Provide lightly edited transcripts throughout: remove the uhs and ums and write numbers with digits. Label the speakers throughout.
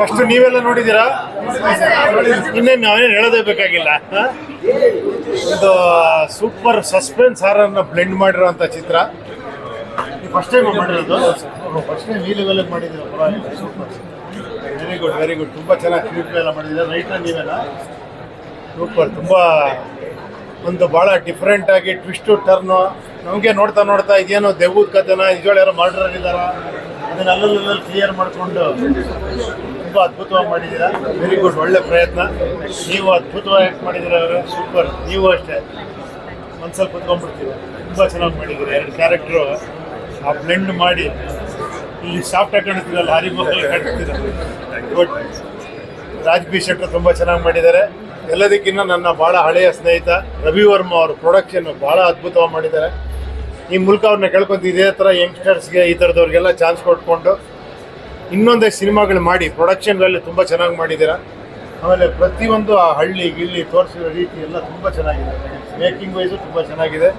Speaker 1: First ನೀವೆಲ್ಲ ನೋಡಿದ್ದೀರಾ? ಇನ್ನೇನು ನಾವೇನು ಹೇಳೋದೇ ಬೇಕಾಗಿಲ್ಲ. ಇದು ಸೂಪರ್ ಸಸ್ಪೆನ್ಸ್ ಹಾರನ್ನು ಬ್ಲೆಂಡ್ ಮಾಡಿರೋಂಥ ಚಿತ್ರ. ಫಸ್ಟ್ ಟೈಮ್ ಮಾಡಿರೋದು, ಫಸ್ಟ್ ಟೈಮ್ ಈ ಲೆವೆಲ್ಗೆ ಮಾಡಿದ್ದೀರಾ? ಪರವಾಗಿಲ್ಲ, super, very good very good. ತುಂಬ ಚೆನ್ನಾಗಿ ಕ್ಲಿಪ್ ಎಲ್ಲ ಮಾಡಿದ್ದೀರಾ. ರೈಟರ್ ನೀವೇನಾ? ಸೂಪರ್. ತುಂಬ ಒಂದು ಭಾಳ ಡಿಫ್ರೆಂಟಾಗಿ ಟ್ವಿಸ್ಟು ಟರ್ನು. ನಮಗೆ ನೋಡ್ತಾ ನೋಡ್ತಾ ಇದೇನೋ ದೆವ್ವದ ಕಥೆನ, ನಿಜವಾಗ್ಲೂ ಯಾರೋ ಮರ್ಡರ್ ಇದ್ದಾರ, ಅದನ್ನು ಅಲ್ಲಲ್ಲಿ ಕ್ಲಿಯರ್ ಮಾಡಿಕೊಂಡು ತುಂಬ ಅದ್ಭುತವಾಗಿ ಮಾಡಿದ್ದೀರಾ. ವೆರಿ ಗುಡ್, ಒಳ್ಳೆ ಪ್ರಯತ್ನ. ನೀವು ಅದ್ಭುತವಾಗಿ ಆ್ಯಕ್ಟ್ ಮಾಡಿದ್ದೀರಾ ಅವರು, ಸೂಪರ್. ನೀವು ಅಷ್ಟೇ ಮನ್ಸಲ್ಲಿ ಕುತ್ಕೊಂಡ್ಬಿಡ್ತೀರ. ತುಂಬ ಚೆನ್ನಾಗಿ ಮಾಡಿದ್ದೀರಾ. ಎರಡು ಕ್ಯಾರೆಕ್ಟ್ರು ಆ ಬ್ಲೆಂಡ್ ಮಾಡಿ ಇಲ್ಲಿ ಸಾಫ್ಟ್ ಆಗಿ ಕಾಣ್ತೀರಲ್ಲ, ಹರಿಮಹಲ್ ಕಾಣ್ತೀರ. ಗುಡ್. ರಾಜ್ ಬಿ ಶೆಟ್ಟರ್ ತುಂಬ ಚೆನ್ನಾಗಿ ಮಾಡಿದ್ದಾರೆ. ಎಲ್ಲದಕ್ಕಿಂತ ನನ್ನ ಭಾಳ ಹಳೆಯ ಸ್ನೇಹಿತ ರವಿ ವರ್ಮ ಅವರು ಪ್ರೊಡಕ್ಷನ್ನು ಭಾಳ ಅದ್ಭುತವಾಗಿ ಮಾಡಿದ್ದಾರೆ. ಈ ಮೂಲಕ ಅವ್ರನ್ನ ಕೇಳ್ಕೊಂತ ಇದೇ ಥರ ಯಂಗ್ಸ್ಟರ್ಸ್ಗೆ, ಈ ಥರದವ್ರಿಗೆಲ್ಲ ಚಾನ್ಸ್ ಕೊಟ್ಕೊಂಡು ಇನ್ನೊಂದೇ ಸಿನಿಮಾಗಳು ಮಾಡಿ ಪ್ರೊಡಕ್ಷನ್ ವ್ಯಾಲ್ಯೂ ತುಂಬ ಚೆನ್ನಾಗಿ ಮಾಡಿದ್ದೀರಾ. ಆಮೇಲೆ ಪ್ರತಿಯೊಂದು ಆ ಹಳ್ಳಿ ಗಿಳ್ಳಿ ತೋರಿಸಿರೋ ರೀತಿ ಎಲ್ಲ ತುಂಬ ಚೆನ್ನಾಗಿದೆ. ಮೇಕಿಂಗ್ ವೈಸು ತುಂಬ ಚೆನ್ನಾಗಿದೆ.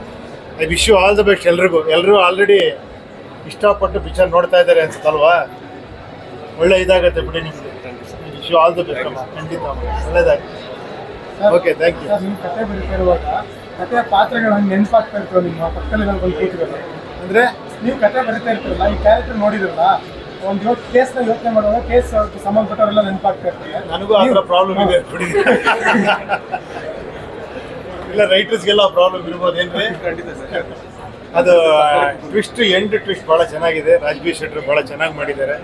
Speaker 1: I wish you all the best ಎಲ್ರಿಗೂ. ಎಲ್ಲರೂ ಆಲ್ರೆಡಿ ಇಷ್ಟಪಟ್ಟು ಪಿಕ್ಚರ್ ನೋಡ್ತಾ ಇದ್ದಾರೆ ಅನ್ಸುತ್ತಲ್ವಾ? ಒಳ್ಳೆ ಇದಾಗುತ್ತೆ ಬಿಡಿ ನಿಮಗೆ. Wish you all the best ಅಮ್ಮ, ಖಂಡಿತ ಒಳ್ಳೆಯದಾಗಿ. Okay, thank you.
Speaker 2: ನಿಮ್ಮ ಕತೆ ಬರೀತಿರುವಾಗ ಕಥೆಯ ಪಾತ್ರಗಳು ಹಂಗೆ ನೆನಪಾಗ್ತಾ ಇರ್ತವೆ ನಿಮ್ಮ ಪಕ್ಕದಲ್ಲಿ ಬಂದು ಕೂತಿರೋದು.
Speaker 1: ಅಂದರೆ
Speaker 2: ನೀವು ಕತೆ ಬರೀತಾ ಇರ್ತೀರಲ್ಲ, ಈ ಕ್ಯಾರೆಕ್ಟರ್ ನೋಡಿದ್ರಲ್ಲ, ಒಂದು ಕೇಸ್ನ ಯೋಚನೆ ಮಾಡುವಾಗ ಕೇಸ್ ಸಂಬಂಧಪಟ್ಟವರೆಲ್ಲ ನೆನಪಾಗ್ತಾ ಇರ್ತಾರೆ.
Speaker 1: ನನಗೂ ಆ ಥರ ಪ್ರಾಬ್ಲಮ್ ಇದೆ ಬಿಡಿ. ಇಲ್ಲ, ರೈಟರ್ಸ್ಗೆಲ್ಲ ಪ್ರಾಬ್ಲಮ್ ಇರ್ಬೋದೇನ್ರಿ? ಖಂಡಿತ ಸರ್. ಅದು ಟ್ವಿಸ್ಟ್, ಎಂಡ್ ಟ್ವಿಸ್ಟ್ ಭಾಳ ಚೆನ್ನಾಗಿದೆ. ರಾಜ್ ಬಿ ಶೆಟ್ಟರ್ ಭಾಳ ಚೆನ್ನಾಗಿ ಮಾಡಿದ್ದಾರೆ.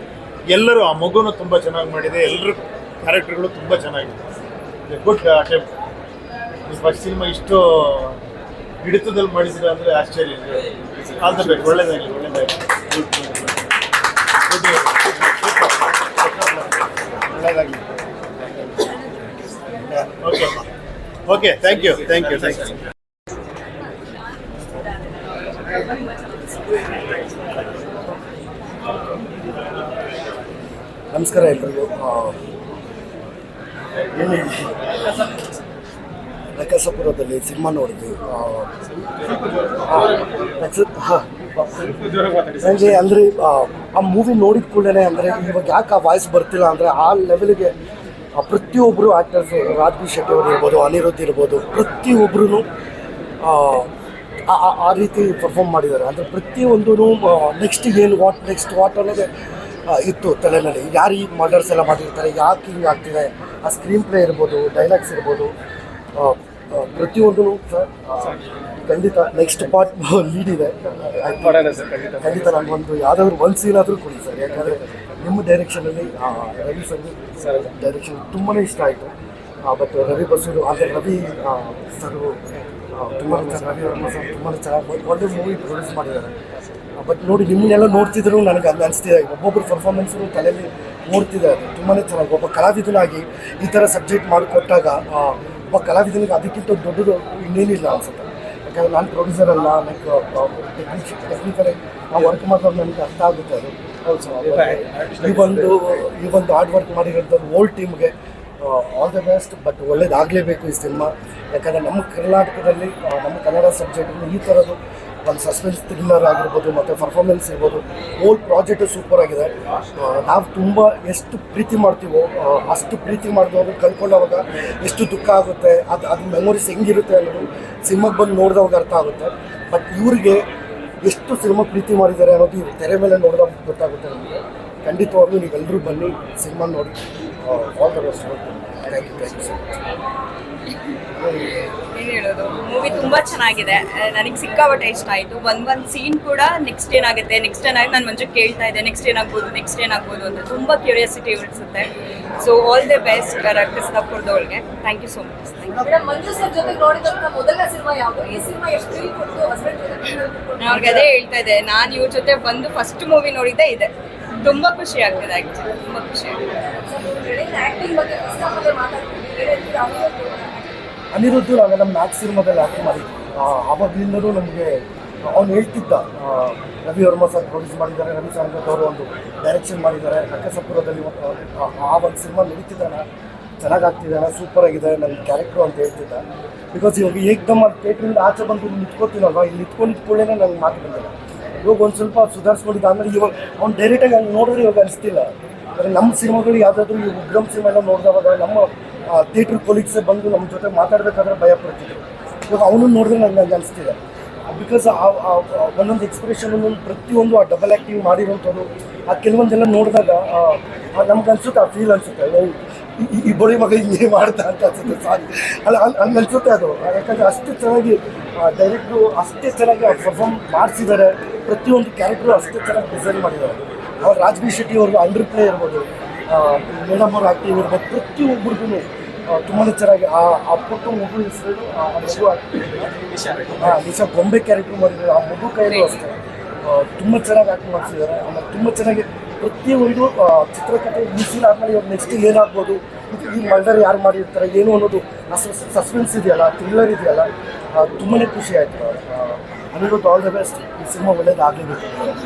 Speaker 1: ಎಲ್ಲರೂ, ಆ ಮಗುನೂ ತುಂಬ ಚೆನ್ನಾಗಿ ಮಾಡಿದೆ. ಎಲ್ಲರೂ ಕ್ಯಾರೆಕ್ಟರ್ಗಳು ತುಂಬ ಚೆನ್ನಾಗಿದೆ. Good attempt. ಫಸ್ಟ್ ಸಿನಿಮಾ ಇಷ್ಟು ಹಿಡಿತದಲ್ಲಿ ಮಾಡಿದ್ದೀರಾ ಅಂದರೆ ಆಶ್ಚರ್ಯ. All the best. ಒಳ್ಳೆಯದಾಗಲಿ, ಒಳ್ಳೆಯದಾಗಲಿ. ಒಳ್ಳೆಯದಾಗಲಿ. ಓಕೆ ಅಮ್ಮ. Okay, thank you, thank you, thank you.
Speaker 3: ನಮಸ್ಕಾರ ಎಲ್ರಿಗೂ. ನಕಸಪುರದಲ್ಲಿ ಸಿನಿಮಾ ನೋಡಿದ್ವಿ. ನನಗೆ ಅಂದರೆ ಆ ಮೂವಿ ನೋಡಿದ ಕೂಡಲೇ ಅಂದರೆ ಇವಾಗ ಯಾಕೆ ಆ ವಾಯ್ಸ್ ಬರ್ತಿಲ್ಲ ಅಂದರೆ ಆ ಲೆವೆಲ್ಗೆ ಪ್ರತಿಯೊಬ್ಬರು ಆ್ಯಕ್ಟರ್ಸ್, ರಾಜ್ ಬಿ ಶೆಟ್ಟಿ ಅವರು ಇರ್ಬೋದು, ಅನಿರುದ್ಧ್ ಇರ್ಬೋದು, ಪ್ರತಿಯೊಬ್ಬರೂ ಆ ರೀತಿ ಪರ್ಫಾರ್ಮ್ ಮಾಡಿದ್ದಾರೆ. ಅಂದರೆ ಪ್ರತಿಯೊಂದೂ ನೆಕ್ಸ್ಟ್ ಏನು, ನೆಕ್ಸ್ಟ್ ವಾಟ್ ಅನ್ನೋದೇ ಇತ್ತು ತಲೆಯಲ್ಲಿ. ಯಾರು ಈ ಮರ್ಡರ್ಸ್ ಎಲ್ಲ ಮಾಡಿರ್ತಾರೆ, ಯಾಕೆ ಹಿಂಗೆ ಆಗ್ತಿದೆ, ಆ ಸ್ಕ್ರೀನ್ ಪ್ಲೇ ಇರ್ಬೋದು, ಡೈಲಾಗ್ಸ್ ಇರ್ಬೋದು, ಪ್ರತಿಯೊಂದೂ ಸರ್ ಖಂಡಿತ ನೆಕ್ಸ್ಟ್ ಪಾರ್ಟ್ ಲೀಡ್ ಇದೆ. ಖಂಡಿತ ನನಗೊಂದು ಯಾವುದಾದ್ರು ಒಂದು ಸೀನ್ ಆದರೂ ಕೊಡಿ ಸರ್. ಯಾಕಂದರೆ ನಿಮ್ಮ ಡೈರೆಕ್ಷನಲ್ಲಿ ರವಿ ಸರ್ ಡೈರೆಕ್ಷನ್ ತುಂಬಾ ಇಷ್ಟ ಆಯಿತು. ಬಟ್ ರವಿ ಬಸೂರು ಅಂದರೆ ರವಿ ಸರ್ ತುಂಬಾ ರವಿ ವರ್ಮ ಸರ್ ತುಂಬಾ ಚೆನ್ನಾಗಿ ಒಳ್ಳೆ ಮೂವಿ ಪ್ರೊಡ್ಯೂಸ್ ಮಾಡಿದ್ದಾರೆ. ಬಟ್ ನೋಡಿ, ನಿಮ್ಮನ್ನೆಲ್ಲ ನೋಡ್ತಿದ್ರು ನನಗೆ ಅದು ಅನಿಸ್ತಿದೆ. ಒಬ್ಬೊಬ್ಬರು ಪರ್ಫಾರ್ಮೆನ್ಸು ತಲೆಯಲ್ಲಿ ನೋಡ್ತಿದೆ. ಅದು ತುಂಬಾ ಚೆನ್ನಾಗಿ ಒಬ್ಬ ಕಲಾವಿದನಾಗಿ ಈ ಥರ ಸಬ್ಜೆಕ್ಟ್ ಮಾಡಿಕೊಟ್ಟಾಗ ಒಬ್ಬ ಕಲಾವಿದನಿಗೆ ಅದಕ್ಕಿಂತ ದೊಡ್ಡದು ಇನ್ನೇನಿಲ್ಲ ಅನ್ಸುತ್ತೆ. ಯಾಕಂದರೆ ನಾನು ಪ್ರೊಡ್ಯೂಸರ್ ಅಲ್ಲ, ಲೈಕ್ ಟೆಕ್ನಿಕಲಿ ನಾವು ವರ್ಕ್ ಮಾಡೋದು ನನಗೆ ಅರ್ಥ ಆಗುತ್ತೆ. ಅದು ಈ ಒಂದು ಹಾರ್ಡ್ ವರ್ಕ್ ಮಾಡಿರೋಂಥದ್ದು ಓಲ್ಡ್ ಟೀಮ್ಗೆ ಆಲ್ ದ ಬೆಸ್ಟ್. ಬಟ್ ಒಳ್ಳೇದಾಗಲೇಬೇಕು ಈ ಸಿನಿಮಾ. ಯಾಕಂದರೆ ನಮ್ಮ ಕರ್ನಾಟಕದಲ್ಲಿ, ನಮ್ಮ ಕನ್ನಡ ಸಬ್ಜೆಕ್ಟಲ್ಲಿ ಈ ಥರದ್ದು ಒಂದು ಸಸ್ಪೆನ್ಸ್ ಥ್ರಿಲ್ಲರ್ ಆಗಿರ್ಬೋದು ಮತ್ತು ಪರ್ಫಾರ್ಮೆನ್ಸ್ ಇರ್ಬೋದು, ಓಲ್ಡ್ ಪ್ರಾಜೆಕ್ಟು ಸೂಪರ್ ಆಗಿದೆ. ನಾವು ತುಂಬ ಎಷ್ಟು ಪ್ರೀತಿ ಮಾಡ್ತೀವೋ ಅಷ್ಟು ಪ್ರೀತಿ ಮಾಡಿದವರು ಕಳ್ಕೊಂಡವಾಗ ಎಷ್ಟು ದುಃಖ ಆಗುತ್ತೆ, ಅದು ಮೆಮೊರೀಸ್ ಹೆಂಗಿರುತ್ತೆ ಅನ್ನೋದು ಸಿನಿಮಾಗೆ ಬಂದು ನೋಡಿದವಾಗ ಅರ್ಥ ಆಗುತ್ತೆ. ಬಟ್ ಇವ್ರಿಗೆ ಎಷ್ಟು ಸಿನಿಮಾ ಪ್ರೀತಿ ಮಾಡಿದ್ದಾರೆ ಅನ್ನೋದು ಇವ್ರು ತೆರೆ ಮೇಲೆ ನೋಡಿದಾಗ ಗೊತ್ತಾಗುತ್ತೆ ನಮಗೆ. ಖಂಡಿತವಾಗ್ಲೂ ನೀವೆಲ್ಲರೂ ಬನ್ನಿ, ಸಿನಿಮಾ ನೋಡಿ. All the best. Thank you so much.
Speaker 4: ಏನು ಹೇಳೋದು, ಮೂವಿ ತುಂಬ ಚೆನ್ನಾಗಿದೆ. ನನಗೆ ಸಿಕ್ಕಾಪಟ್ಟೆ ಇಷ್ಟ ಆಯಿತು. ಒಂದು ಸೀನ್ ಕೂಡ ನೆಕ್ಸ್ಟ್ ಏನಾಗುತ್ತೆ, ನೆಕ್ಸ್ಟ್ ಏನಾಗುತ್ತೆ ನಾನು ಮಂಜು ಕೇಳ್ತಾ ಇದ್ದೆ, ನೆಕ್ಸ್ಟ್ ಏನಾಗ್ಬೋದು ಅಂತ ತುಂಬ ಕ್ಯೂರಿಯಾಸಿಟಿ ಉಳಿಸುತ್ತೆ. ಸೊ ಆಲ್ ದಿ ಬೆಸ್ಟ್ ಕರ್ನಾಟಕದವ್ರಿಗೆ. Thank you so much.
Speaker 5: Manju sir ಜೊತೆ ನೋಡಿದಂತ ಮೊದಲ ಸಿನಿಮಾ ಯಾವುದು? ಈ ಸಿನಿಮಾ ಎಷ್ಟು ಫೀಲ್ ಕೊಟ್ಟು ಹಸ್ಬೆಂಡ್ ಜೊತೆ?
Speaker 4: ಅವ್ರಿಗೆ ಅದೇ ಹೇಳ್ತಾ ಇದ್ದೆ, ನಾನು ಇವ್ರ ಜೊತೆ ಬಂದು ಫಸ್ಟ್ ಮೂವಿ ನೋಡಿದ್ದೆ ಇದೆ. ತುಂಬ ಖುಷಿ ಆಗ್ತದೆ, ಆ್ಯಕ್ಚುಲಿ ತುಂಬ ಖುಷಿ ಆಗ್ತದೆ.
Speaker 5: ಆಕ್ಟಿಂಗ್ ಬಗ್ಗೆ ಫಸ್ಟ್ ಆಫ್ ಮಾತಾಡ್ತೀವಿ.
Speaker 3: ಅನಿರುದ್ಧು ನಾವೆಲ್ಲ ಮ್ಯಾಕ್ಸ್ ಸಿನಿಮಾದಲ್ಲಿ ಆ್ಯಕ್ಟ್ ಮಾಡಿದ್ವಿ. ಆವಾಗಲಿಂದಲೂ ನಮಗೆ ಅವ್ನು ಹೇಳ್ತಿದ್ದ, ರವಿ ವರ್ಮ ಸರ್ ಪ್ರೊಡ್ಯೂಸ್ ಮಾಡಿದ್ದಾರೆ, ರವಿ ಸಾಂಗತ್ ಅವರು ಒಂದು ಡೈರೆಕ್ಷನ್ ಮಾಡಿದ್ದಾರೆ, ನಕಸಪುರದಲ್ಲಿ ಆ ಒಂದು ಸಿನಿಮಾ ನಡೀತಿದ್ದಾನೆ, ಚೆನ್ನಾಗಾಗ್ತಿದ್ದಾನೆ, ಸೂಪರಾಗಿದೆ ನನ್ನ ಕ್ಯಾರೆಕ್ಟ್ರು ಅಂತ ಹೇಳ್ತಿದ್ದ. ಬಿಕಾಸ್ ಇವಾಗ ಏಕ್ದಮ್ ಅದು ಥಿಯೇಟ್ರಿಂದ ಆಚೆ ಬಂದು ನಿಂತ್ಕೋತೀನಲ್ವ, ಇಲ್ಲಿ ನಿಂತ್ಕೊಂಡಿದ್ಕೊಳ್ಳೇ ನನಗೆ ಮಾತು ಬಂದಿಲ್ಲ. ಇವಾಗ ಒಂದು ಸ್ವಲ್ಪ ಸುಧಾರಿಸ್ಕೊಂಡಿದ್ದ. ಆಮೇಲೆ ಇವಾಗ ಅವ್ನು ಡೈರೆಕ್ಟಾಗಿ ಹಂಗೆ ನೋಡಿದ್ರೆ ಇವಾಗ ಅನಿಸ್ತಿಲ್ಲ. ಅಂದರೆ ನಮ್ಮ ಸಿನಿಮಾಗಳು ಯಾವುದಾದ್ರೂ ಈ ಉಗ್ರಂ ಸಿನಿಮಾ ಎಲ್ಲ ನೋಡಿದವಾಗ ನಮ್ಮ ಥಿಯೇಟ್ರ್ ಕೊಲೀಗ್ಸೇ ಬಂದು ನಮ್ಮ ಜೊತೆ ಮಾತಾಡಬೇಕಾದ್ರೆ ಭಯ ಪಡ್ತಿದ್ರು. ಇವಾಗ ಅವನನ್ನು ನೋಡಿದ್ರೆ ನನಗೆ ಅನಿಸ್ತಿದೆ, ಬಿಕಾಸ್ ಒಂದೊಂದು ಎಕ್ಸ್ಪ್ರೆಷನ್ ಒಂದೊಂದು ಪ್ರತಿಯೊಂದು ಆ ಡಬಲ್ ಆ್ಯಕ್ಟಿಂಗ್ ಮಾಡಿರೋಂಥದ್ದು ಆ ಕೆಲವೊಂದೆಲ್ಲ ನೋಡಿದಾಗ ನಮ್ಗೆ ಅನ್ಸುತ್ತೆ, ಆ ಫೀಲ್ ಅನಿಸುತ್ತೆ, ಈ ಬಳಿ ಮಗ ಹಿಂಗೆ ಮಾಡ್ತಾ ಅಂತ ಅನ್ಸುತ್ತೆ. ಸಾರಿ ಅಲ್ಲ ಹಂಗೆ ಅನಿಸುತ್ತೆ ಅದು. ಯಾಕಂದರೆ ಅಷ್ಟು ಚೆನ್ನಾಗಿ ಡೈರೆಕ್ಟ್ರು ಅಷ್ಟೇ ಚೆನ್ನಾಗಿ ಪರ್ಫಾರ್ಮ್ ಮಾಡಿಸಿದ್ದಾರೆ. ಪ್ರತಿಯೊಂದು ಕ್ಯಾರೆಕ್ಟ್ರು ಅಷ್ಟೇ ಚೆನ್ನಾಗಿ ಡಿಸೈನ್ ಮಾಡಿದ್ದಾರೆ. ಅವ್ರು ರಾಜ್ ಬಿ ಶೆಟ್ಟಿ ಅವ್ರದ್ದು ಅಂಡರ್ ಪ್ಲೇ ಇರ್ಬೋದು, ಮೇಡಮ್ ಅವ್ರ ಆ್ಯಕ್ಟಿಂಗ್ ಇರ್ಬೋದು, ಪ್ರತಿಯೊಬ್ಬರಿಗೂ ತುಂಬಾ ಚೆನ್ನಾಗಿ ಆ ಪುಟ್ಟ ಮಗು ಹೆಸರು ನಿಶಾ ಗೊಂಬೆ ಕ್ಯಾರೆಕ್ಟರ್ ಮಾಡಿದ್ದಾರೆ. ಆ ಮಗು ಕೈಯಲ್ಲೂ ಅಷ್ಟೇ ತುಂಬ ಚೆನ್ನಾಗಿ ಆ್ಯಕ್ಟ್ ಮಾಡಿಸಿದ್ದಾರೆ. ಆಮೇಲೆ ತುಂಬ ಚೆನ್ನಾಗಿ ಪ್ರತಿಯೊಂದು ಚಿತ್ರಕಥೆ ಈ ಸೀನ್ ಆದಮೇಲೆ ಇವಾಗ ನೆಕ್ಸ್ಟ್ ಏನಾಗ್ಬೋದು, ಈ ಮರ್ಡರ್ ಯಾರು ಮಾಡಿರ್ತಾರೆ ಏನು ಅನ್ನೋದು ಆ ಸಸ್ಪೆನ್ಸ್ ಇದೆಯಲ್ಲ, ಥ್ರಿಲ್ಲರ್ ಇದೆಯಲ್ಲ, ತುಂಬಾ ಖುಷಿ ಆಯಿತು. Aniruddha all the best. ಈ ಸಿನಿಮಾ ಒಳ್ಳೇದಾಗಲೇಬೇಕು,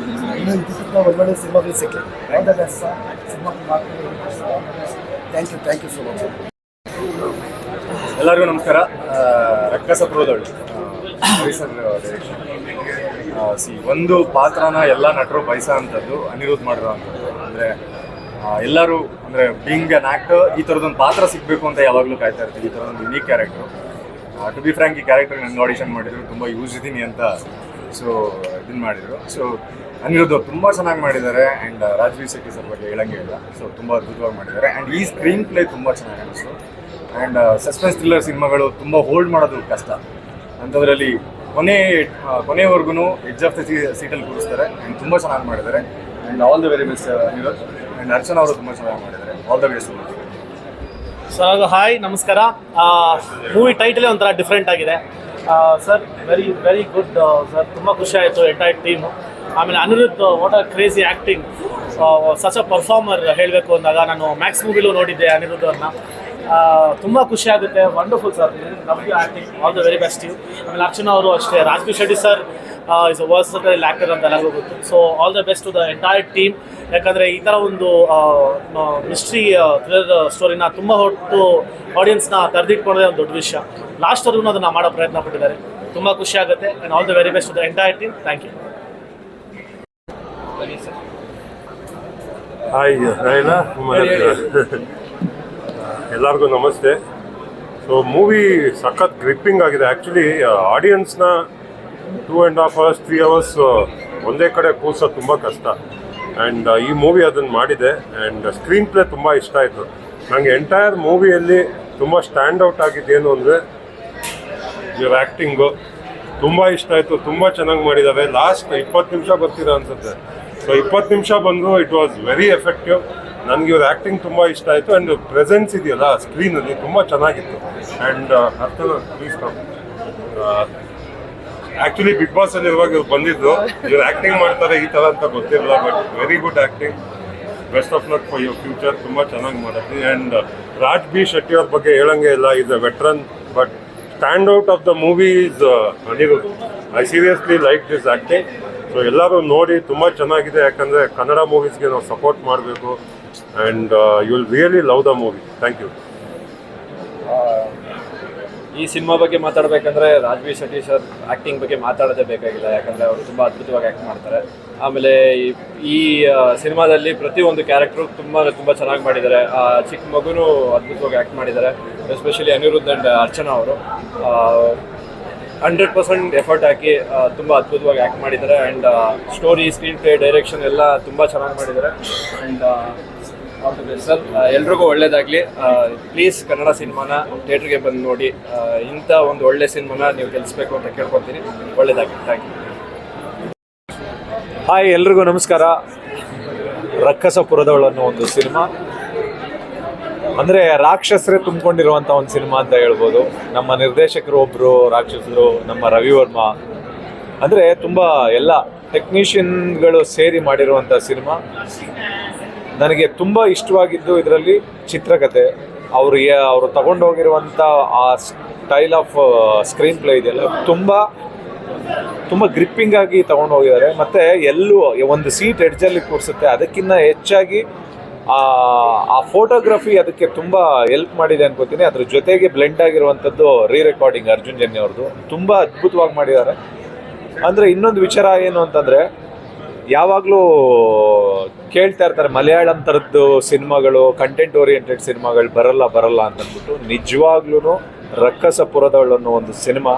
Speaker 3: ಇನ್ನೂ ಇದಕ್ಕಿಂತ ಒಳ್ಳೊಳ್ಳೆ ಸಿನಿಮಾಗಳು ಸಿಕ್ಕಲಿ. All the best sir. Cinema thank you so much.
Speaker 6: ಎಲ್ಲರಿಗೂ ನಮಸ್ಕಾರ. ರಕ್ಕಸ ಪುರದವಳು ಸರ್ ಡೈರೆಕ್ಷನ್. ಒಂದು ಪಾತ್ರನ ಎಲ್ಲ ನಟರು ಬಯಸೋವಂಥದ್ದು ಅನಿರುದ್ಧ್ ಮಾಡಿರೋವಂಥದ್ದು. ಅಂದರೆ ಎಲ್ಲರೂ ಅಂದರೆ ಬೀಯಿಂಗ್ ಆ್ಯನ್ ಆ್ಯಕ್ಟರ್ ಈ ಥರದೊಂದು ಪಾತ್ರ ಸಿಗಬೇಕು ಅಂತ ಯಾವಾಗಲೂ ಕಾಯ್ತಾ ಇರ್ತೀವಿ. ಈ ಥರದೊಂದು unique character. To be frank, ಈ ಕ್ಯಾರೆಕ್ಟರ್ ನನಗೆ ಆಡಿಷನ್ ಮಾಡಿದ್ರು, ತುಂಬ ಯೂಸ್ ಇದ್ದೀನಿ ಅಂತ ಇದನ್ನು ಮಾಡಿದರು. ಅನಿರುದ್ಧ ತುಂಬ ಚೆನ್ನಾಗಿ ಮಾಡಿದ್ದಾರೆ. And Raj B Shetty sir ಬಗ್ಗೆ ಹೇಳಂಗೆ ಇಲ್ಲ. ತುಂಬ ಅದ್ಭುತವಾಗಿ ಮಾಡಿದ್ದಾರೆ. ಆ್ಯಂಡ್ ಈ ಸ್ಕ್ರೀನ್ ಪ್ಲೇ ತುಂಬ ಚೆನ್ನಾಗಿ ಅನಿಸ್ತು. ಆ್ಯಂಡ್ ಸಸ್ಪೆನ್ಸ್ ಥ್ರಿಲ್ಲರ್ ಸಿನಿಮಾಗಳು ತುಂಬ ಹೋಲ್ಡ್ ಮಾಡೋದು ಕಷ್ಟ. ಅಂಥದ್ರಲ್ಲಿ ಕೊನೆವರೆಗೂ ಎಡ್ಜ್ ಆಫ್ ದ ಸೀಟಲ್ಲಿ ಕೂರಿಸ್ತಾರೆ. ಆ್ಯಂಡ್ ತುಂಬ ಚೆನ್ನಾಗಿ ಮಾಡಿದ್ದಾರೆ. And all the very best Anirudh. And Archana ಅವರು ತುಂಬ ಚೆನ್ನಾಗಿ ಮಾಡಿದ್ದಾರೆ. All the best.
Speaker 7: Sir hi, ನಮಸ್ಕಾರ. ಮೂವಿ ಟೈಟಲೇ ಒಂಥರ ಡಿಫ್ರೆಂಟ್ ಆಗಿದೆ ಸರ್. Very good sir. ತುಂಬ ಖುಷಿ ಆಯಿತು ಎಂಟೈರ್ ಟೀಮು. ಆಮೇಲೆ Anirudh what are crazy acting, such a performer. ಹೇಳಬೇಕು ಅಂದಾಗ ನಾನು ಮ್ಯಾಕ್ಸ್ ಮೂವಿಲೂ ನೋಡಿದ್ದೆ ಅನಿರುದ್ಧವ್ರನ್ನ. ತುಂಬ ಖುಷಿ ಆಗುತ್ತೆ. ವಂಡರ್ಫುಲ್ ಸರ್, ನಮಗೆ acting. All the very best you. ಆಮೇಲೆ ಅರ್ಚನಾ ಅವರು ಅಷ್ಟೇ. Raj B Shetty sir is a versatile actor ಅಂತ ಎಲ್ಲರಿಗೂ ಗೊತ್ತು. So all the best to the entire team. ಯಾಕಂದರೆ ಈ ಥರ ಒಂದು ಮಿಸ್ಟ್ರಿ ಥ್ರಿಲ್ಲರ್ ಸ್ಟೋರಿನ ತುಂಬ ಹೊತ್ತು ಆಡಿಯನ್ಸ್ನ ಕರೆದಿಟ್ಕೊಳ್ಳೋದೇ ಒಂದು ದೊಡ್ಡ ವಿಷಯ. ಲಾಸ್ಟ್ವರೆಗೂ ಅದನ್ನು ಮಾಡೋ ಪ್ರಯತ್ನ ಪಟ್ಟಿದ್ದಾರೆ. ತುಂಬ ಖುಷಿ ಆಗುತ್ತೆ. And all the very best to the entire team. Thank you.
Speaker 8: Hi Rayanna, ಎಲ್ಲರಿಗೂ ನಮಸ್ತೆ. ಸೊ ಮೂವಿ ಸಖತ್ ಗ್ರಿಪ್ಪಿಂಗ್ ಆಗಿದೆ. ಆ್ಯಕ್ಚುಲಿ ಆಡಿಯನ್ಸ್ನ 2.5 hours 3 hours ಒಂದೇ ಕಡೆ ಕೂರ್ಸೋದು ತುಂಬ ಕಷ್ಟ. ಆ್ಯಂಡ್ ಈ ಮೂವಿ ಅದನ್ನು ಮಾಡಿದೆ. ಆ್ಯಂಡ್ ಸ್ಕ್ರೀನ್ ಪ್ಲೇ ತುಂಬ ಇಷ್ಟ ಆಯಿತು ನನಗೆ. ಎಂಟೈರ್ ಮೂವಿಯಲ್ಲಿ ತುಂಬ ಸ್ಟ್ಯಾಂಡ್ ಔಟ್ ಆಗಿದ್ದೇನು ಅಂದರೆ ಇವ್ರ ಆ್ಯಕ್ಟಿಂಗು ತುಂಬ ಇಷ್ಟ ಆಯಿತು. ತುಂಬ ಚೆನ್ನಾಗಿ ಮಾಡಿದ್ದಾವೆ. ಲಾಸ್ಟ್ 20 ನಿಮಿಷ ಬರ್ತೀರಾ ಅನಿಸುತ್ತೆ. ಸೊ 20 ನಿಮಿಷ ಬಂದು ಇಟ್ ವಾಸ್ ವೆರಿ ಎಫೆಕ್ಟಿವ್. ನನಗೆ ಇವ್ರ ಆ್ಯಕ್ಟಿಂಗ್ ತುಂಬ ಇಷ್ಟ ಆಯಿತು. ಆ್ಯಂಡ್ ಪ್ರೆಸೆನ್ಸ್ ಇದೆಯಲ್ಲ ಸ್ಕ್ರೀನಲ್ಲಿ ತುಂಬ ಚೆನ್ನಾಗಿತ್ತು. ಆ್ಯಂಡ್ ಅರ್ಥನ ಪ್ಲೀಸ್ ಕಮ್. ಆ್ಯಕ್ಚುಲಿ ಬಿಗ್ ಬಾಸಲ್ಲಿ ಇರುವಾಗ ಇವ್ರು ಬಂದಿದ್ದು, ಇವ್ರು ಆ್ಯಕ್ಟಿಂಗ್ ಮಾಡ್ತಾರೆ ಈ ಥರ ಅಂತ ಗೊತ್ತಿರಲಿಲ್ಲ. But very good acting. Best of luck for your future. ತುಂಬ ಚೆನ್ನಾಗಿ ಮಾಡಿದ್ವಿ. ಆ್ಯಂಡ್ ರಾಜ್ ಬಿ ಶೆಟ್ಟಿ ಅವ್ರ ಬಗ್ಗೆ ಹೇಳಂಗೆ ಇಲ್ಲ. Is a veteran. But stand out of the movie is Anirudh. I seriously like this acting. So ಎಲ್ಲರೂ ನೋಡಿ, ತುಂಬ ಚೆನ್ನಾಗಿದೆ. ಯಾಕಂದರೆ ಕನ್ನಡ ಮೂವೀಸ್ಗೆ ನಾವು ಸಪೋರ್ಟ್ ಮಾಡಬೇಕು. And you will really love the movie. Thank you.
Speaker 9: ಈ ಸಿನಿಮಾ ಬಗ್ಗೆ ಮಾತಾಡಬೇಕಂದ್ರೆ Raj B Shetty sir acting ಬಗ್ಗೆ ಮಾತಾಡೋದೇ ಬೇಕಾಗಿಲ್ಲ. ಯಾಕಂದರೆ ಅವರು ತುಂಬ ಅದ್ಭುತವಾಗಿ ಆ್ಯಕ್ಟ್ ಮಾಡ್ತಾರೆ. ಆಮೇಲೆ ಈ ಸಿನಿಮಾದಲ್ಲಿ ಪ್ರತಿಯೊಂದು ಕ್ಯಾರೆಕ್ಟ್ರು ತುಂಬ ಚೆನ್ನಾಗಿ ಮಾಡಿದ್ದಾರೆ. ಚಿಕ್ಕ ಮಗುನೂ ಅದ್ಭುತವಾಗಿ ಆ್ಯಕ್ಟ್ ಮಾಡಿದ್ದಾರೆ. ಎಸ್ಪೆಷಲಿ ಅನಿರುದ್ಧ್ ಆ್ಯಂಡ್ ಅರ್ಚನಾ ಅವರು 100% ಎಫರ್ಟ್ ಹಾಕಿ ತುಂಬ ಅದ್ಭುತವಾಗಿ ಆ್ಯಕ್ಟ್ ಮಾಡಿದ್ದಾರೆ. And story, screen play, direction ಎಲ್ಲ ತುಂಬ ಚೆನ್ನಾಗಿ ಮಾಡಿದ್ದಾರೆ. And all the best sir. ಎಲ್ರಿಗೂ ಒಳ್ಳೇದಾಗಲಿ. ಪ್ಲೀಸ್ ಕನ್ನಡ ಸಿನಿಮಾನ ಥಿಯೇಟ್ರಿಗೆ ಬಂದು ನೋಡಿ. ಇಂಥ ಒಂದು ಒಳ್ಳೆ ಸಿನಿಮಾನ ನೀವು ಗೆಲ್ಲಿಸ್ಬೇಕು ಅಂತ ಕೇಳ್ಕೊತೀನಿ. ಒಳ್ಳೇದಾಗಲಿ. Thank you.
Speaker 10: ಹಾಯ್, ಎಲ್ರಿಗೂ ನಮಸ್ಕಾರ. ರಕ್ಕಸಪುರದವಳು ಅನ್ನೋ ಒಂದು ಸಿನಿಮಾ ಅಂದರೆ ರಾಕ್ಷಸರೇ ತುಂಬಿಕೊಂಡಿರುವಂಥ ಒಂದು ಸಿನಿಮಾ ಅಂತ ಹೇಳ್ಬೋದು. ನಮ್ಮ ನಿರ್ದೇಶಕರು ಒಬ್ಬರು ರಾಕ್ಷಸರು, ನಮ್ಮ ರವಿ ವರ್ಮಾ. ಅಂದರೆ ತುಂಬ ಎಲ್ಲ ಟೆಕ್ನಿಷಿಯನ್ಗಳು ಸೇರಿ ಮಾಡಿರುವಂಥ ಸಿನಿಮಾ. ನನಗೆ ತುಂಬ ಇಷ್ಟವಾಗಿದ್ದು ಇದರಲ್ಲಿ ಚಿತ್ರಕಥೆ, ಅವರು ತಗೊಂಡು ಹೋಗಿರುವಂಥ ಆ ಸ್ಟೈಲ್ ಆಫ್ ಸ್ಕ್ರೀನ್ ಪ್ಲೇ ಇದೆಯಲ್ಲ, ತುಂಬ ಗ್ರಿಪ್ಪಿಂಗ್ ಆಗಿ ತಗೊಂಡು ಹೋಗಿದ್ದಾರೆ. ಮತ್ತು ಎಲ್ಲೂ ಒಂದು ಸೀಟ್ ಎಡ್ಜಲ್ಲಿ ಕೂರಿಸುತ್ತೆ. ಅದಕ್ಕಿಂತ ಹೆಚ್ಚಾಗಿ ಆ ಫೋಟೋಗ್ರಫಿ ಅದಕ್ಕೆ ತುಂಬ ಹೆಲ್ಪ್ ಮಾಡಿದೆ ಅನ್ಕೋತೀನಿ. ಅದ್ರ ಜೊತೆಗೆ ಬ್ಲೆಂಡ್ ಆಗಿರುವಂಥದ್ದು ರೆಕಾರ್ಡಿಂಗ್ ಅರ್ಜುನ್ ಜನ್ಯ ಅವ್ರದ್ದು ತುಂಬ ಅದ್ಭುತವಾಗಿ ಮಾಡಿದ್ದಾರೆ. ಅಂದರೆ ಇನ್ನೊಂದು ವಿಚಾರ ಏನು ಅಂತಂದರೆ, ಯಾವಾಗಲೂ ಕೇಳ್ತಾ ಇರ್ತಾರೆ ಮಲಯಾಳಂ ಥರದ್ದು ಸಿನಿಮಾಗಳು, ಕಂಟೆಂಟ್ ಓರಿಯೆಂಟೆಡ್ ಸಿನಿಮಾಗಳು ಬರಲ್ಲ ಅಂತಂದ್ಬಿಟ್ಟು, ನಿಜವಾಗ್ಲೂ ರಕ್ಕಸಪುರದವಳು ಅನ್ನೋ ಒಂದು ಸಿನಿಮಾ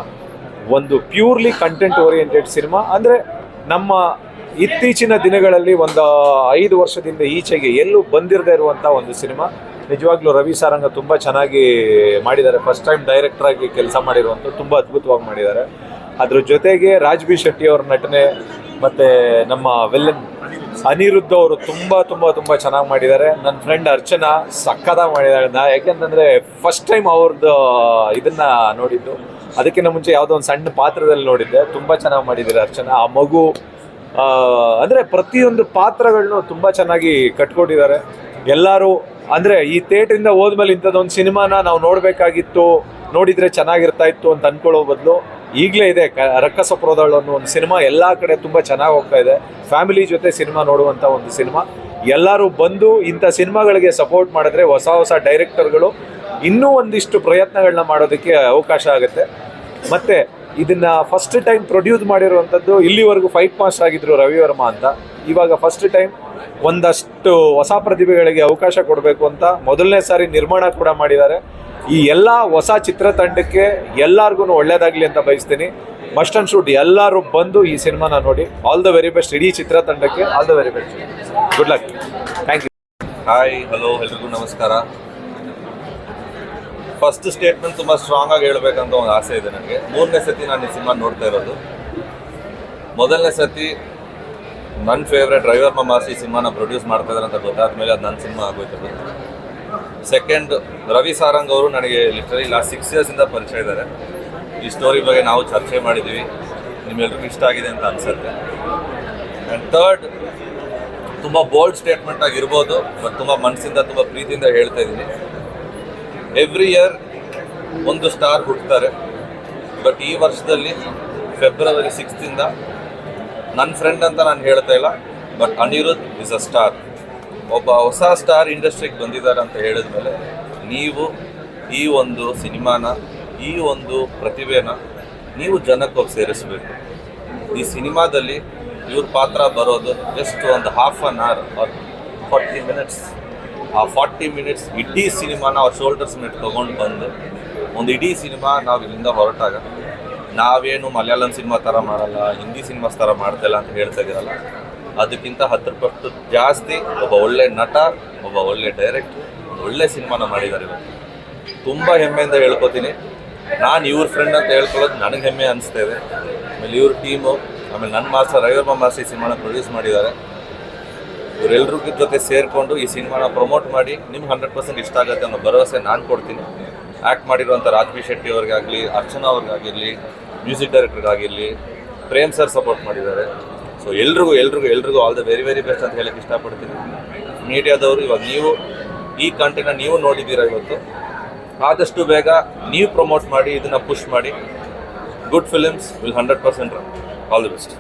Speaker 10: ಒಂದು ಪ್ಯೂರ್ಲಿ ಕಂಟೆಂಟ್ ಓರಿಯೆಂಟೆಡ್ ಸಿನಿಮಾ. ಅಂದರೆ ನಮ್ಮ ಇತ್ತೀಚಿನ ದಿನಗಳಲ್ಲಿ ಒಂದು 5 ವರ್ಷದಿಂದ ಈಚೆಗೆ ಎಲ್ಲೂ ಬಂದಿರದೇ ಇರುವಂಥ ಒಂದು ಸಿನಿಮಾ. ನಿಜವಾಗ್ಲೂ ರವಿ ಸಾರಂಗ ತುಂಬ ಚೆನ್ನಾಗಿ ಮಾಡಿದ್ದಾರೆ. ಫಸ್ಟ್ ಟೈಮ್ ಡೈರೆಕ್ಟ್ರಾಗಿ ಕೆಲಸ ಮಾಡಿರುವಂಥ ತುಂಬ ಅದ್ಭುತವಾಗಿ ಮಾಡಿದ್ದಾರೆ. ಅದ್ರ ಜೊತೆಗೆ ರಾಜ್ ಬಿ ಶೆಟ್ಟಿ ಅವ್ರ ನಟನೆ ಮತ್ತು ನಮ್ಮ ವಿಲ್ಲನ್ ಅನಿರುದ್ಧ ಅವರು ತುಂಬ ಚೆನ್ನಾಗಿ ಮಾಡಿದ್ದಾರೆ. ನನ್ನ ಫ್ರೆಂಡ್ ಅರ್ಚನಾ ಸಕ್ಕತ್ತಾಗಿ ಮಾಡಿದ್ದಾರೆ. ಯಾಕೆಂತಂದರೆ ಫಸ್ಟ್ ಟೈಮ್ ಅವ್ರದ್ದು ಇದನ್ನು ನೋಡಿದ್ದು, ಅದಕ್ಕಿಂತ ಮುಂಚೆ ಯಾವುದೋ ಒಂದು ಸಣ್ಣ ಪಾತ್ರದಲ್ಲಿ ನೋಡಿದ್ದೆ. ತುಂಬ ಚೆನ್ನಾಗಿ ಮಾಡಿದ್ದಾರೆ ಅರ್ಚನಾ. ಆ ಮಗು ಅಂದರೆ ಪ್ರತಿಯೊಂದು ಪಾತ್ರಗಳನ್ನೂ ತುಂಬ ಚೆನ್ನಾಗಿ ಕಟ್ಕೊಟ್ಟಿದ್ದಾರೆ ಎಲ್ಲರೂ. ಅಂದರೆ ಈ ಥಿಯೇಟ್ರಿಂದ ಹೋದ್ಮೇಲೆ ಇಂಥದ್ದೊಂದು ಸಿನಿಮಾನ ನಾವು ನೋಡಬೇಕಾಗಿತ್ತು, ನೋಡಿದರೆ ಚೆನ್ನಾಗಿರ್ತಾ ಇತ್ತು ಅಂತ ಅಂದ್ಕೊಳ್ಳೋ ಬದಲು ಈಗಲೇ ಇದೆ ರಕ್ಕಸಪುರದವಳು ಅನ್ನೋ ಒಂದು ಸಿನಿಮಾ ಎಲ್ಲ ಕಡೆ ತುಂಬ ಚೆನ್ನಾಗಿ ಹೋಗ್ತಾ ಇದೆ. ಫ್ಯಾಮಿಲಿ ಜೊತೆ ಸಿನಿಮಾ ನೋಡುವಂಥ ಒಂದು ಸಿನಿಮಾ. ಎಲ್ಲರೂ ಬಂದು ಇಂಥ ಸಿನಿಮಾಗಳಿಗೆ ಸಪೋರ್ಟ್ ಮಾಡಿದ್ರೆ ಹೊಸ ಡೈರೆಕ್ಟರ್ಗಳು ಇನ್ನೂ ಒಂದಿಷ್ಟು ಪ್ರಯತ್ನಗಳನ್ನ ಮಾಡೋದಕ್ಕೆ ಅವಕಾಶ ಆಗುತ್ತೆ. ಮತ್ತು ಇದನ್ನು ಫಸ್ಟ್ ಟೈಮ್ ಪ್ರೊಡ್ಯೂಸ್ ಮಾಡಿರುವಂಥದ್ದು, ಇಲ್ಲಿವರೆಗೂ ಫೈಟ್ ಮಾಸ್ಟರ್ ಆಗಿದ್ದರು ರವಿ ವರ್ಮಾ ಅಂತ. ಇವಾಗ ಫಸ್ಟ್ ಟೈಮ್ ಒಂದಷ್ಟು ಹೊಸ ಪ್ರತಿಭೆಗಳಿಗೆ ಅವಕಾಶ ಕೊಡಬೇಕು ಅಂತ ಮೊದಲನೇ ಸಾರಿ ನಿರ್ಮಾಣ ಕೂಡ ಮಾಡಿದ್ದಾರೆ. ಈ ಎಲ್ಲ ಹೊಸ ಚಿತ್ರತಂಡಕ್ಕೆ ಎಲ್ಲರಿಗೂ ಒಳ್ಳೇದಾಗಲಿ ಅಂತ ಬಯಸ್ತೀನಿ. ಮಸ್ಟ್ ಆ್ಯಂಡ್ ಶೂಟ್ ಎಲ್ಲರೂ ಬಂದು ಈ ಸಿನಿಮಾನ ನೋಡಿ. ಆಲ್ ದ ವೆರಿ ಬೆಸ್ಟ್ ಇಡೀ ಚಿತ್ರತಂಡಕ್ಕೆ. All the very best. Good luck. Thank you.
Speaker 11: Hi, hello, ಎಲ್ರಿಗೂ ನಮಸ್ಕಾರ. ಫಸ್ಟ್ ಸ್ಟೇಟ್ಮೆಂಟ್ ತುಂಬ ಸ್ಟ್ರಾಂಗ್ ಆಗಿ ಹೇಳ್ಬೇಕಂತ ಒಂದು ಆಸೆ ಇದೆ ನನಗೆ. 3ನೇ ಸತಿ ನಾನು ಈ ಸಿನಿಮಾ ನೋಡ್ತಾ ಇರೋದು. ಮೊದಲನೇ ಸತಿ ನನ್ನ ಫೇವ್ರೆಟ್ ರವಿ ವರ್ಮಾ ಮಾಸ್ಟರ್ ಈ ಸಿನಿಮಾನ ಪ್ರೊಡ್ಯೂಸ್ ಮಾಡ್ತಾ ಇದ್ದಾರೆ ಅಂತ ಗೊತ್ತಾದ ಮೇಲೆ ಅದು ನನ್ನ ಸಿನಿಮಾ ಆಗೋಯ್ತದೆ. ಸೆಕೆಂಡ್, ರವಿ ಸಾರಂಗ್ ಅವರು ನನಗೆ ಲಿಟ್ರಲಿ ಲಾಸ್ಟ್ 6 ಇಯರ್ಸಿಂದ ಪರಿಚಯ ಇದ್ದಾರೆ. ಈ ಸ್ಟೋರಿ ಬಗ್ಗೆ ನಾವು ಚರ್ಚೆ ಮಾಡಿದ್ದೀವಿ, ನಿಮ್ಮೆಲ್ರಿಗೂ ಇಷ್ಟ ಆಗಿದೆ ಅಂತ ಅನಿಸುತ್ತೆ. ಆ್ಯಂಡ್ ಥರ್ಡ್, ತುಂಬ ಬೋಲ್ಡ್ ಸ್ಟೇಟ್ಮೆಂಟ್ ಆಗಿರ್ಬೋದು, ಬಟ್ ತುಂಬ ಮನಸ್ಸಿಂದ ತುಂಬ ಪ್ರೀತಿಯಿಂದ ಹೇಳ್ತಾ ಇದ್ದೀನಿ. ಎವ್ರಿ ಇಯರ್ ಒಂದು ಸ್ಟಾರ್ ಹುಟ್ಟುತ್ತಾರೆ, ಬಟ್ ಈ ವರ್ಷದಲ್ಲಿ ಫೆಬ್ರವರಿ 6th ನನ್ನ ಫ್ರೆಂಡ್ ಅಂತ ನಾನು ಹೇಳ್ತಾ ಇಲ್ಲ, but Anirudh is a star. ಒಬ್ಬ ಹೊಸ ಸ್ಟಾರ್ ಇಂಡಸ್ಟ್ರಿಗೆ ಬಂದಿದ್ದಾರೆ ಅಂತ ಹೇಳಿದ್ಮೇಲೆ ನೀವು ಈ ಒಂದು ಸಿನಿಮಾನ, ಈ ಒಂದು ಪ್ರತಿಭೆನ ನೀವು ಜನಕ್ಕೆ ಹೋಗಿ ಸೇರಿಸಬೇಕು. ಈ ಸಿನಿಮಾದಲ್ಲಿ ಇವ್ರ ಪಾತ್ರ ಬರೋದು ಜಸ್ಟ್ ಒಂದು ½ an hour or 40 minutes. ಆ 40 minutes ಇಡೀ ಸಿನಿಮಾನ ಅವ್ರ ಶೋಲ್ಡರ್ಸ್ ಮೇಲೆ ತೊಗೊಂಡು ಬಂದು ಒಂದು ಇಡೀ ಸಿನಿಮಾ ನಾವು ಇಲ್ಲಿಂದ ಹೊರಟಾಗ ನಾವೇನು ಮಲಯಾಳಂ ಸಿನಿಮಾ ಥರ ಮಾಡಲ್ಲ, ಹಿಂದಿ ಸಿನಿಮಾಸ್ ಥರ ಮಾಡ್ತಾಯಿಲ್ಲ ಅಂತ ಹೇಳ್ತಾ ಇದ್ದೀರಲ್ಲ, ಅದಕ್ಕಿಂತ 10 ಪಟ್ಟು ಜಾಸ್ತಿ ಒಬ್ಬ ಒಳ್ಳೆ ನಟ, ಒಬ್ಬ ಒಳ್ಳೆ ಡೈರೆಕ್ಟ್ರು, ಒಂದು ಒಳ್ಳೆ ಸಿನಿಮಾನ ಮಾಡಿದ್ದಾರೆ. ಇವತ್ತು ತುಂಬ ಹೆಮ್ಮೆಯಿಂದ ಹೇಳ್ಕೊತೀನಿ. ನಾನು ಇವ್ರ ಫ್ರೆಂಡ್ ಅಂತ ಹೇಳ್ಕೊಳ್ಳೋದು ನನಗೆ ಹೆಮ್ಮೆ ಅನಿಸ್ತಾ ಇದೆ. ಆಮೇಲೆ ಇವ್ರ ಟೀಮು, ಆಮೇಲೆ ನನ್ನ ಮಾಸ್ಟರ್ ರವಿ ವರ್ಮಾ ಮಾಸ್ಟರ್ ಈ ಸಿನಿಮಾನ ಪ್ರೊಡ್ಯೂಸ್ ಮಾಡಿದ್ದಾರೆ. ಇವರೆಲ್ಲರ ಜೊತೆ ಸೇರಿಕೊಂಡು ಈ ಸಿನಿಮಾನ ಪ್ರಮೋಟ್ ಮಾಡಿ ನಿಮ್ಗೆ 100% ಇಷ್ಟ ಆಗುತ್ತೆ ಅನ್ನೋ ಭರವಸೆ ನಾನು ಕೊಡ್ತೀನಿ. ಆ್ಯಕ್ಟ್ ಮಾಡಿರುವಂಥ ರಾಜ್ ಬಿ ಶೆಟ್ಟಿ ಅವ್ರಿಗಾಗಲಿ, ಅರ್ಚನಾ ಅವ್ರಿಗಾಗಿರಲಿ, ಮ್ಯೂಸಿಕ್ ಡೈರೆಕ್ಟರ್ಗಾಗಿರಲಿ, ಪ್ರೇಮ್ ಸರ್ ಸಪೋರ್ಟ್ ಮಾಡಿದ್ದಾರೆ. ಸೊ ಎಲ್ರಿಗೂ all the very very best ಅಂತ ಹೇಳಕ್ಕೆ ಇಷ್ಟಪಡ್ತೀನಿ. ಮೀಡಿಯಾದವರು ಇವಾಗ ನೀವು ಈ ಕಂಟೆಂಟ್ನ ನೀವು ನೋಡಿದ್ದೀರಾ, ಇವತ್ತು ಆದಷ್ಟು ಬೇಗ ನೀವು ಪ್ರಮೋಟ್ ಮಾಡಿ, ಇದನ್ನು ಪುಷ್ ಮಾಡಿ. Good films will 100% run. All the best.